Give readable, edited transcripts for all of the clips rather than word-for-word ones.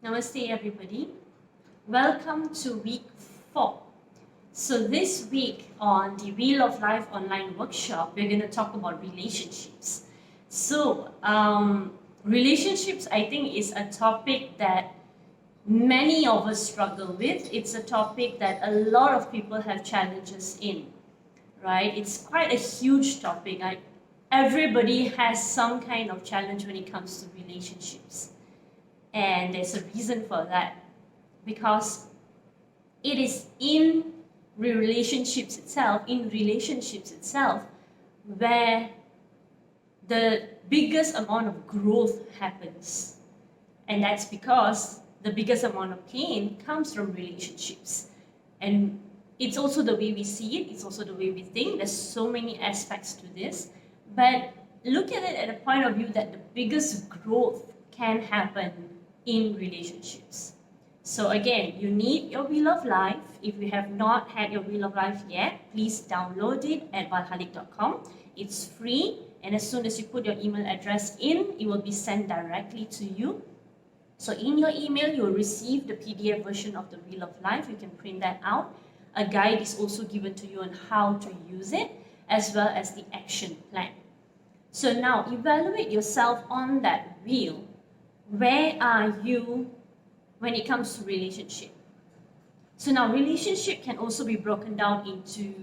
Namaste, everybody. Welcome to week 4. So, this week on the Wheel of Life online workshop, we're going to talk about relationships. So, relationships, I think, is a topic that many of us struggle with. It's a topic that a lot of people have challenges in, right? It's quite a huge topic. Everybody has some kind of challenge when it comes to relationships. And there's a reason for that, because it is in relationships itself, where the biggest amount of growth happens. And that's because the biggest amount of pain comes from relationships. And it's also the way we see it, it's also the way we think. There's so many aspects to this. But look at it at a point of view that the biggest growth can happen in relationships. So again, you need your Wheel of Life. If you have not had your Wheel of Life yet, please download it at Valhallique.com. It's free, and as soon as you put your email address in, it will be sent directly to you. So in your email, you will receive the PDF version of the Wheel of Life. You can print that out. A guide is also given to you on how to use it, as well as the action plan. So now evaluate yourself on that wheel. Where are you when it comes to relationship? So now relationship can also be broken down into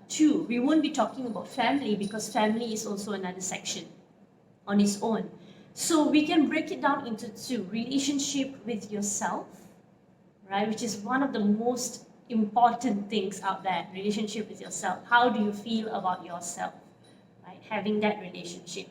two. We won't be talking about family because family is also another section on its own. So we can break it down into two. Relationship with yourself, right? Which is one of the most important things out there. Relationship with yourself. How do you feel about yourself? Right? Having that relationship.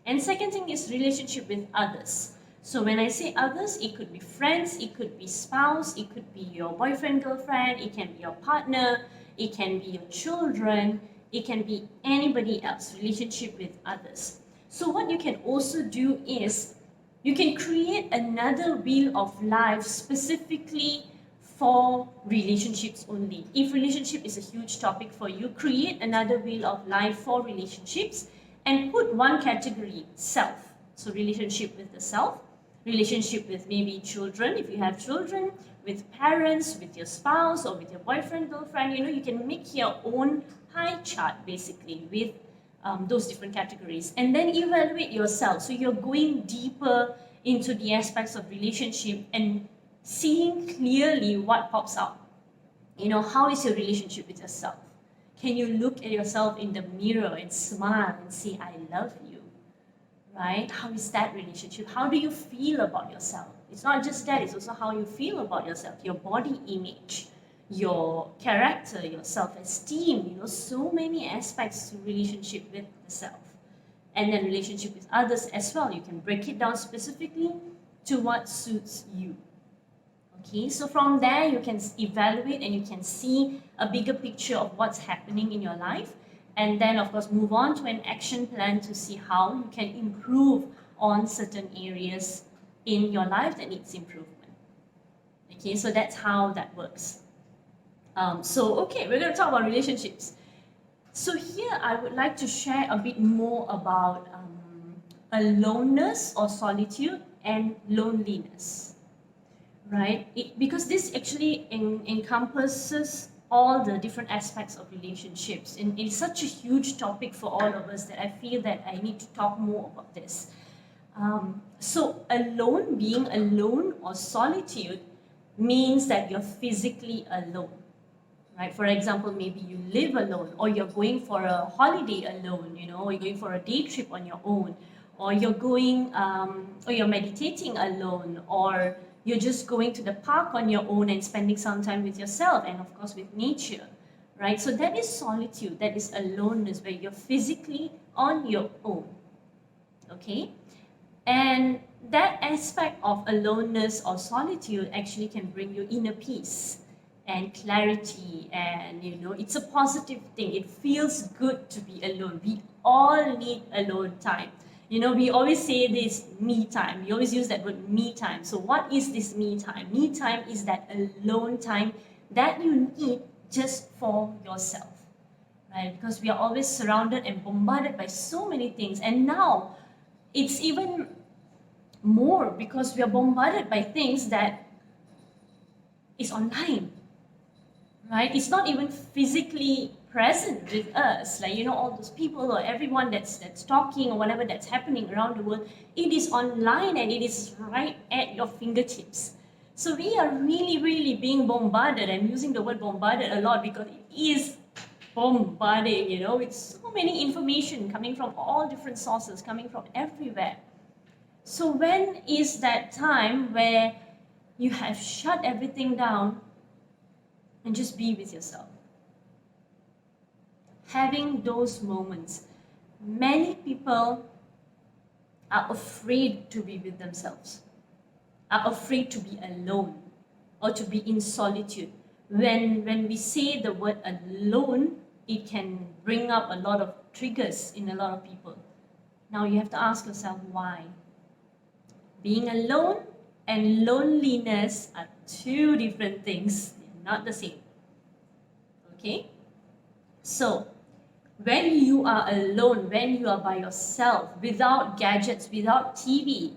And second thing is relationship with others. So when I say others, it could be friends, it could be spouse, it could be your boyfriend, girlfriend, it can be your partner, it can be your children, it can be anybody else, relationship with others. So what you can also do is, you can create another Wheel of Life specifically for relationships only. If relationship is a huge topic for you, create another Wheel of Life for relationships and put one category, self. So relationship with the self, relationship with maybe children, if you have children, with parents, with your spouse, or with your boyfriend, girlfriend. You can make your own pie chart basically with those different categories, and then evaluate yourself. So you're going deeper into the aspects of relationship and seeing clearly what pops out. How is your relationship with yourself? Can you look at yourself in the mirror and smile and say, I love you? Right? How is that relationship? How do you feel about yourself? It's not just that, it's also how you feel about yourself, your body image, your character, your self-esteem, so many aspects to relationship with the self. And then relationship with others as well. You can break it down specifically to what suits you. Okay, so from there you can evaluate and you can see a bigger picture of what's happening in your life. And then, of course, move on to an action plan to see how you can improve on certain areas in your life that needs improvement. Okay, so that's how that works. Okay, we're going to talk about relationships. So here I would like to share a bit more about aloneness or solitude and loneliness, right? Because this actually encompasses all the different aspects of relationships, and it's such a huge topic for all of us that I feel that I need to talk more about this. So being alone or solitude means that you're physically alone, right? For example, maybe you live alone, or you're going for a holiday alone, or you're going for a day trip on your own, or you're meditating alone, or you're just going to the park on your own and spending some time with yourself and, of course, with nature, right? So that is solitude, that is aloneness, where you're physically on your own, okay? And that aspect of aloneness or solitude actually can bring you inner peace and clarity, and it's a positive thing. It feels good to be alone. We all need alone time. We always say this me time. We always use that word me time. So what is this me time? Me time is that alone time that you need just for yourself, right? Because we are always surrounded and bombarded by so many things. And now it's even more because we are bombarded by things that is online, right? It's not even physically present with us, like all those people or everyone that's talking or whatever that's happening around the world. It is online and it is right at your fingertips. So we are really, really being bombarded. I'm using the word bombarded a lot because it is bombarding, with so many information coming from all different sources, coming from everywhere. So when is that time where you have shut everything down and just be with yourself? Having those moments. Many people are afraid to be with themselves, are afraid to be alone or to be in solitude. When we say the word alone, it can bring up a lot of triggers in a lot of people. Now you have to ask yourself why. Being alone and loneliness are two different things. They're not the same. Okay? So, when you are alone, when you are by yourself, without gadgets, without TV,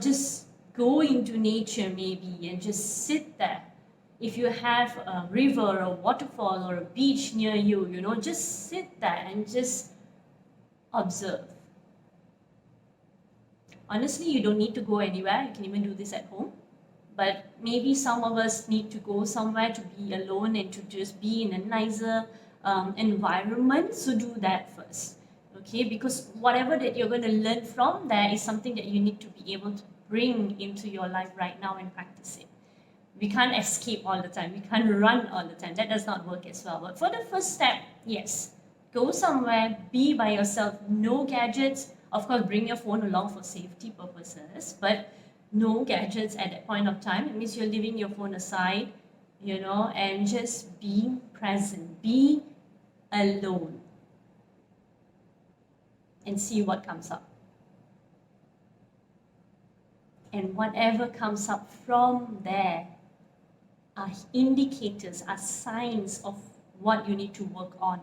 just go into nature maybe and just sit there. If you have a river or a waterfall or a beach near you, just sit there and just observe. Honestly, you don't need to go anywhere. You can even do this at home. But maybe some of us need to go somewhere to be alone and to just be in a nicer environment. So do that first, okay? Because whatever that you're going to learn from there is something that you need to be able to bring into your life right now and practice it. We can't escape all the time. We can't run all the time. That does not work as well. But for the first step, yes, go somewhere, be by yourself, no gadgets. Of course, bring your phone along for safety purposes, but no gadgets at that point of time. It means you're leaving your phone aside, and just being present, be alone, and see what comes up. And whatever comes up from there are indicators, are signs of what you need to work on,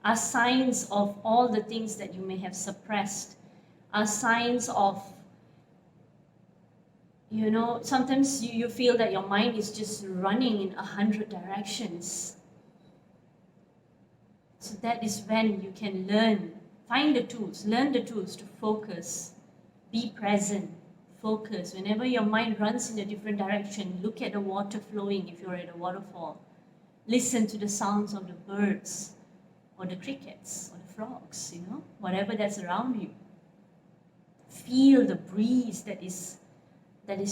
are signs of all the things that you may have suppressed, are signs of, sometimes you feel that your mind is just running in 100 directions. So that is when you can learn the tools to focus, be present, focus. Whenever your mind runs in a different direction, look at the water flowing if you're at a waterfall. Listen to the sounds of the birds or the crickets or the frogs, whatever that's around you. Feel the breeze that is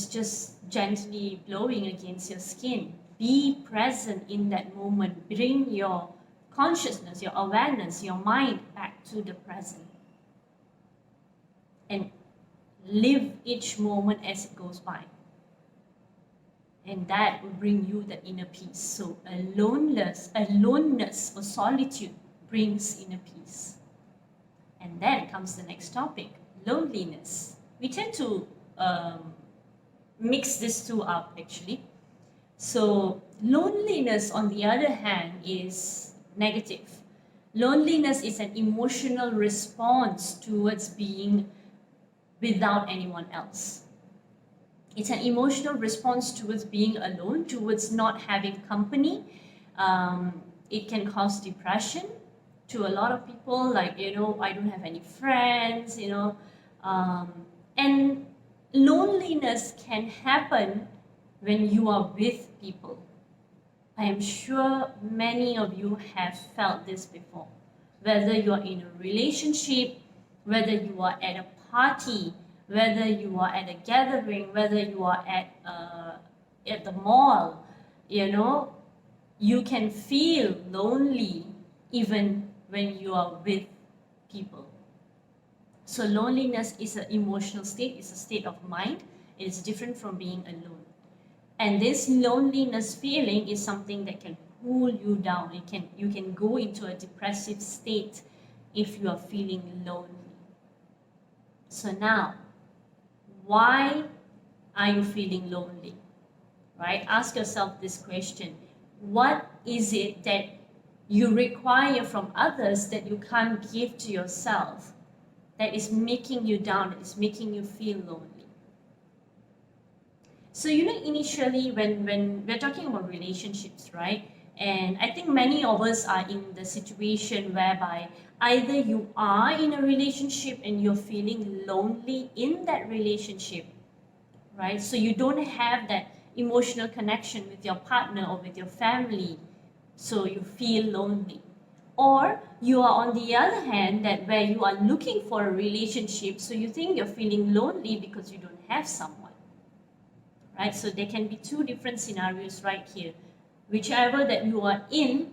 just gently blowing against your skin. Be present in that moment. Bring your consciousness, your awareness, your mind back to the present. And live each moment as it goes by. And that will bring you the inner peace. So aloneness or solitude brings inner peace. And then comes the next topic, loneliness. We tend to mix these two up actually. So loneliness on the other hand is negative. Loneliness is an emotional response towards being without anyone else. It's an emotional response towards being alone, towards not having company. It can cause depression to a lot of people, like, I don't have any friends, and loneliness can happen when you are with people. I am sure many of you have felt this before. Whether you are in a relationship, whether you are at a party, whether you are at a gathering, whether you are at the mall, you can feel lonely even when you are with people. So loneliness is an emotional state, it's a state of mind. It is different from being alone. And this loneliness feeling is something that can pull you down. You can go into a depressive state if you are feeling lonely. So now, why are you feeling lonely? Right? Ask yourself this question. What is it that you require from others that you can't give to yourself, that is making you down, that is making you feel lonely? So, initially when we're talking about relationships, right? And I think many of us are in the situation whereby either you are in a relationship and you're feeling lonely in that relationship, right? So you don't have that emotional connection with your partner or with your family, so you feel lonely. Or you are on the other hand that where you are looking for a relationship, so you think you're feeling lonely because you don't have someone, right? So there can be two different scenarios right here. Whichever that you are in,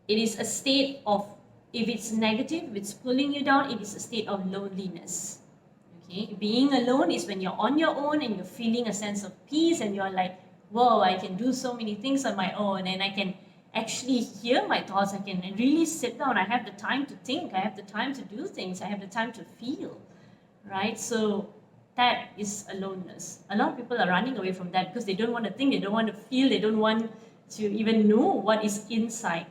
it is a state of, if it's negative, if it's pulling you down, it is a state of loneliness. Okay, being alone is when you're on your own and you're feeling a sense of peace and you're like, whoa, I can do so many things on my own and I can actually hear my thoughts. I can really sit down. I have the time to think. I have the time to do things. I have the time to feel, right? So that is aloneness. A lot of people are running away from that because they don't want to think, they don't want to feel, they don't want to even know what is inside.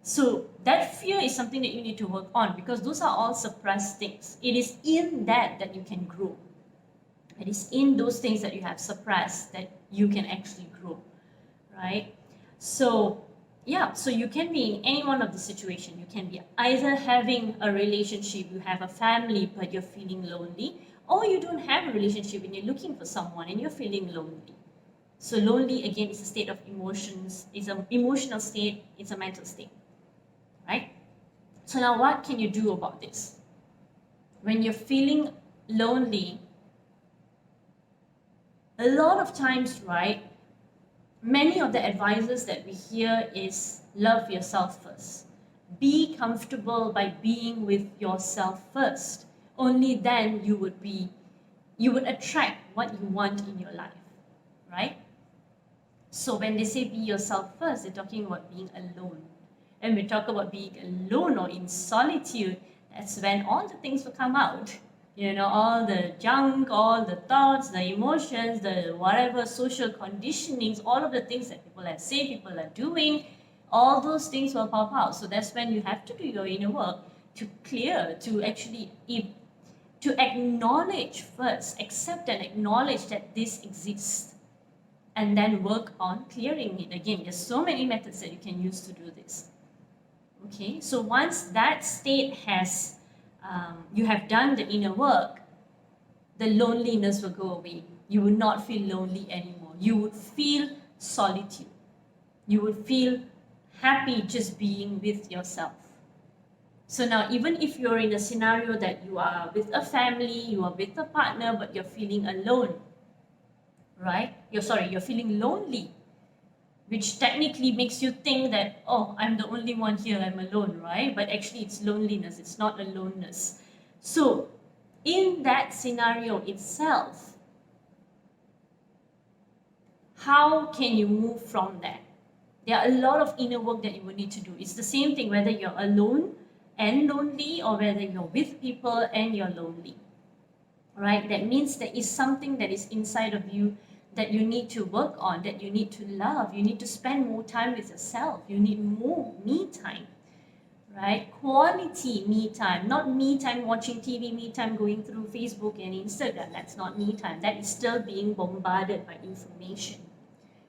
So that fear is something that you need to work on because those are all suppressed things. It is in that you can grow. It is in those things that you have suppressed that you can actually grow, right? So yeah, so you can be in any one of the situation. You can be either having a relationship, you have a family, but you're feeling lonely, or you don't have a relationship and you're looking for someone and you're feeling lonely. So lonely again is a state of emotions, it's an emotional state, it's a mental state, right? So now what can you do about this? When you're feeling lonely, a lot of times, right, many of the advices that we hear is love yourself first. Be comfortable by being with yourself first. Only then you would attract what you want in your life, right? So when they say be yourself first, they're talking about being alone. And we talk about being alone or in solitude, that's when all the things will come out. All the junk, all the thoughts, the emotions, the whatever social conditionings, all of the things that people have said, people are doing, all those things will pop out. So that's when you have to do your inner work to clear, to actually to acknowledge first, accept and acknowledge that this exists, and then work on clearing it. Again, there's so many methods that you can use to do this. Okay, so once that state has, you have done the inner work, the loneliness will go away. You will not feel lonely anymore. You would feel solitude. You would feel happy just being with yourself. So now, even if you're in a scenario that you are with a family, you are with a partner, but you're feeling alone, right? You're feeling lonely, which technically makes you think that, oh, I'm the only one here, I'm alone, right? But actually it's loneliness, it's not aloneness. So in that scenario itself, how can you move from that? There are a lot of inner work that you will need to do. It's the same thing whether you're alone and lonely or whether you're with people and you're lonely, right? That means there is something that is inside of you that you need to work on, that you need to love. You need to spend more time with yourself. You need more me time, right? Quality me time, not me time watching TV, me time going through Facebook and Instagram. That's not me time. That is still being bombarded by information.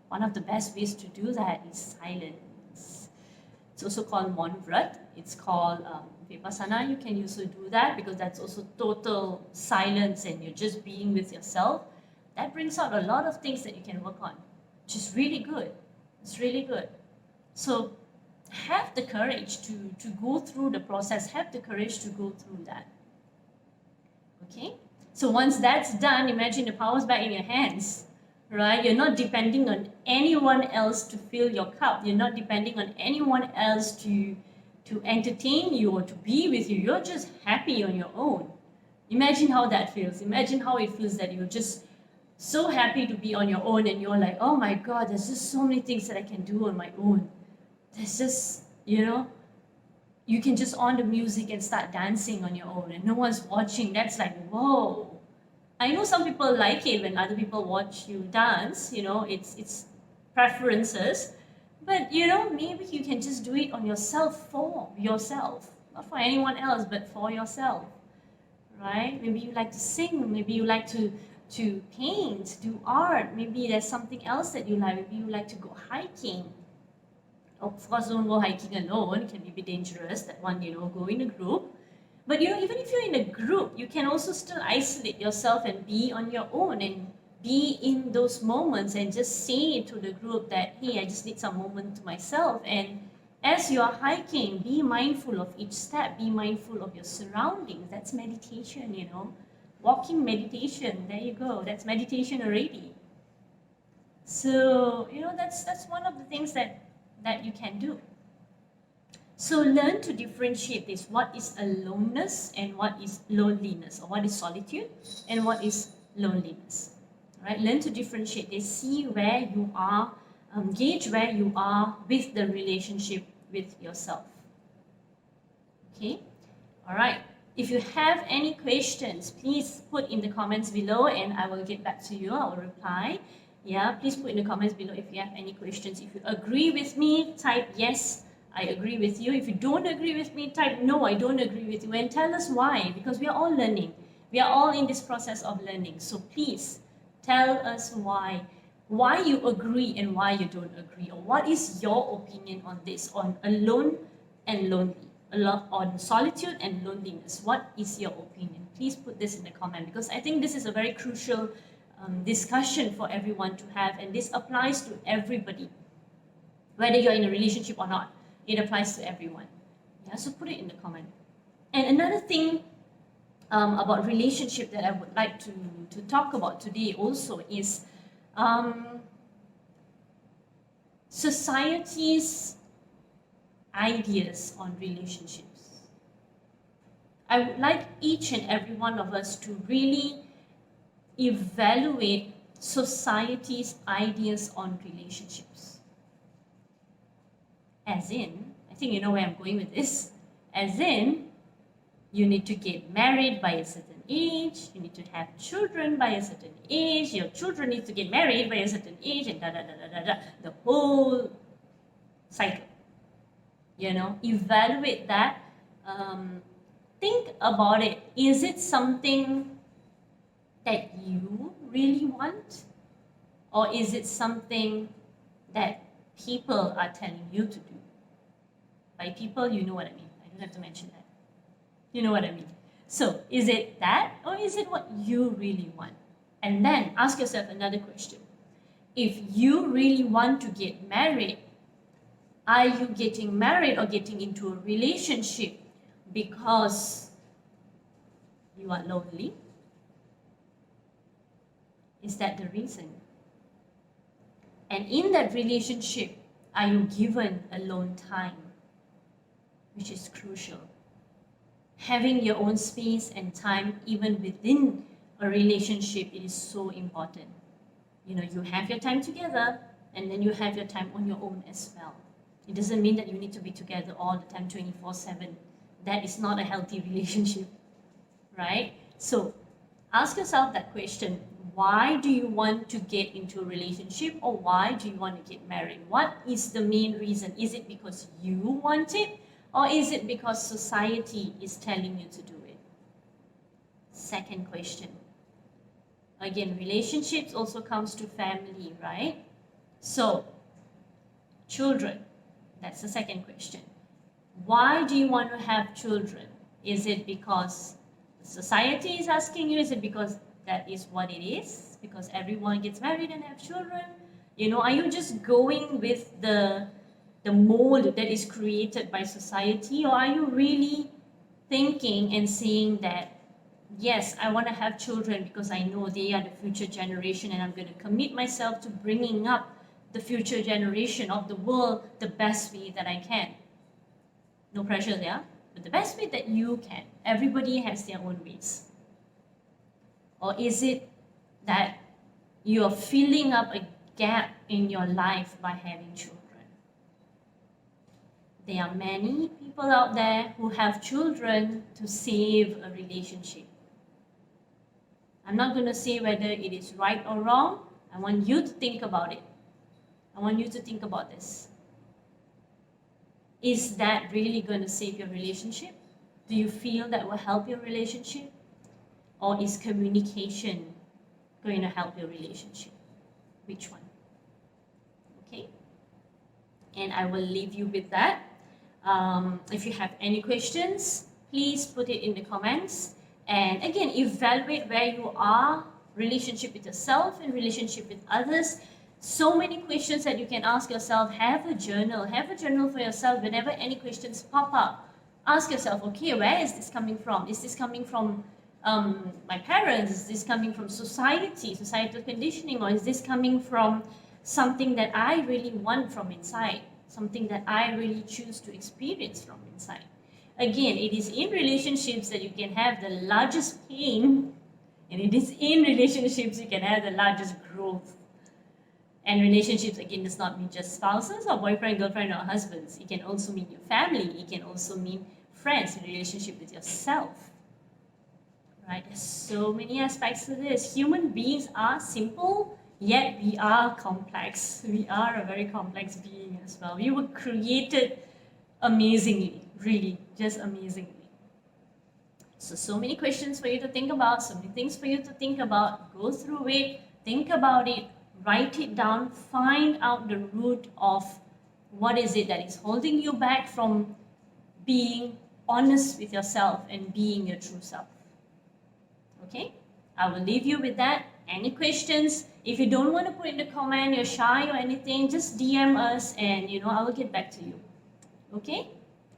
One of the best ways to do that is silence. It's also called Monvrat. It's called Vipassana. You can also do that because that's also total silence and you're just being with yourself. That brings out a lot of things that you can work on, which is really good. It's really good. So have the courage to go through the process, have the courage to go through that. Okay? So once that's done, imagine the power's back in your hands, right? You're not depending on anyone else to fill your cup. You're not depending on anyone else to entertain you or to be with you. You're just happy on your own. Imagine how that feels. Imagine how it feels that you're just so happy to be on your own and you're like, oh my God, there's just so many things that I can do on my own. There's just, you can just on the music and start dancing on your own and no one's watching. That's like, whoa. I know some people like it when other people watch you dance, it's preferences. But, maybe you can just do it on yourself, for yourself. Not for anyone else, but for yourself, right? Maybe you like to sing, maybe you like to to paint, do art. Maybe there's something else that you like. Maybe you like to go hiking. Of course, don't go hiking alone. It can be a bit dangerous. That one, go in a group. But even if you're in a group, you can also still isolate yourself and be on your own and be in those moments and just say to the group that, hey, I just need some moment to myself. And as you are hiking, be mindful of each step, be mindful of your surroundings. That's meditation, Walking meditation, there you go. That's meditation already. So, that's one of the things that you can do. So learn to differentiate this. What is aloneness and what is loneliness, or what is solitude and what is loneliness. Right? Learn to differentiate this. See where you are, gauge where you are with the relationship with yourself. Okay? All right. If you have any questions, please put in the comments below and I will get back to you. I will reply. Yeah, please put in the comments below if you have any questions. If you agree with me, type yes, I agree with you. If you don't agree with me, type no, I don't agree with you. And tell us why, because we are all learning. We are all in this process of learning. So please tell us why you agree and why you don't agree. Or what is your opinion on this, on alone and lonely, on solitude and loneliness. What is your opinion? Please put this in the comment, because I think this is a very crucial discussion for everyone to have, and this applies to everybody, whether you're in a relationship or not. It applies to everyone. Yeah, so put it in the comment. And another thing about relationship that I would like to talk about today also is society's ideas on relationships. I would like each and every one of us to really evaluate society's ideas on relationships. As in, I think you know where I'm going with this. As in, you need to get married by a certain age, you need to have children by a certain age, your children need to get married by a certain age, and the whole cycle. Evaluate that. Think about it. Is it something that you really want? Or is it something that people are telling you to do? By people, you know what I mean. I don't have to mention that. You know what I mean. So, is it that, or is it what you really want? And then ask yourself another question. If you really want to get married, are you getting married or getting into a relationship because you are lonely? Is that the reason? And in that relationship, are you given alone time? Which is crucial. Having your own space and time, even within a relationship, it is so important. You have your time together, and then you have your time on your own as well. It doesn't mean that you need to be together all the time, 24/7. That is not a healthy relationship, right? So ask yourself that question. Why do you want to get into a relationship, or why do you want to get married? What is the main reason? Is it because you want it, or is it because society is telling you to do it? Second question. Again, relationships also comes to family, right? So, children, that's the second question. Why do you want to have children? Is it because society is asking you? Is it because that is what it is? Because everyone gets married and have children? Are you just going with the mold that is created by society, or are you really thinking and saying that, yes, I want to have children because I know they are the future generation, and I'm going to commit myself to bringing up the future generation of the world the best way that I can? No pressure there, but the best way that you can. Everybody has their own ways. Or is it that you're filling up a gap in your life by having children? There are many people out there who have children to save a relationship. I'm not going to say whether it is right or wrong. I want you to think about it. I want you to think about this. Is that really going to save your relationship? Do you feel that will help your relationship? Or is communication going to help your relationship? Which one? Okay? And I will leave you with that. If you have any questions, please put it in the comments. And again, evaluate where you are, relationship with yourself and relationship with others. So many questions that you can ask yourself. Have a journal for yourself. Whenever any questions pop up, ask yourself, okay, where is this coming from? Is this coming from my parents? Is this coming from societal conditioning? Or is this coming from something that I really want from inside? Something that I really choose to experience from inside? Again, it is in relationships that you can have the largest pain, and it is in relationships you can have the largest growth. And relationships, again, does not mean just spouses or boyfriend, girlfriend, or husbands. It can also mean your family. It can also mean friends, a relationship with yourself. Right? There's so many aspects to this. Human beings are simple, yet we are complex. We are a very complex being as well. We were created amazingly, really, just amazingly. So many questions for you to think about, so many things for you to think about. Go through it, think about it, write it down, find out the root of what is it that is holding you back from being honest with yourself and being your true self. Okay? I will leave you with that. Any questions? If you don't want to put in the comment, you're shy or anything, just DM us and I will get back to you. Okay?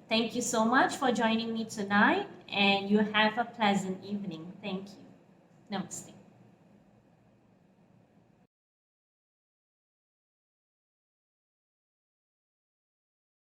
Thank you so much for joining me tonight, and you have a pleasant evening. Thank you. Namaste.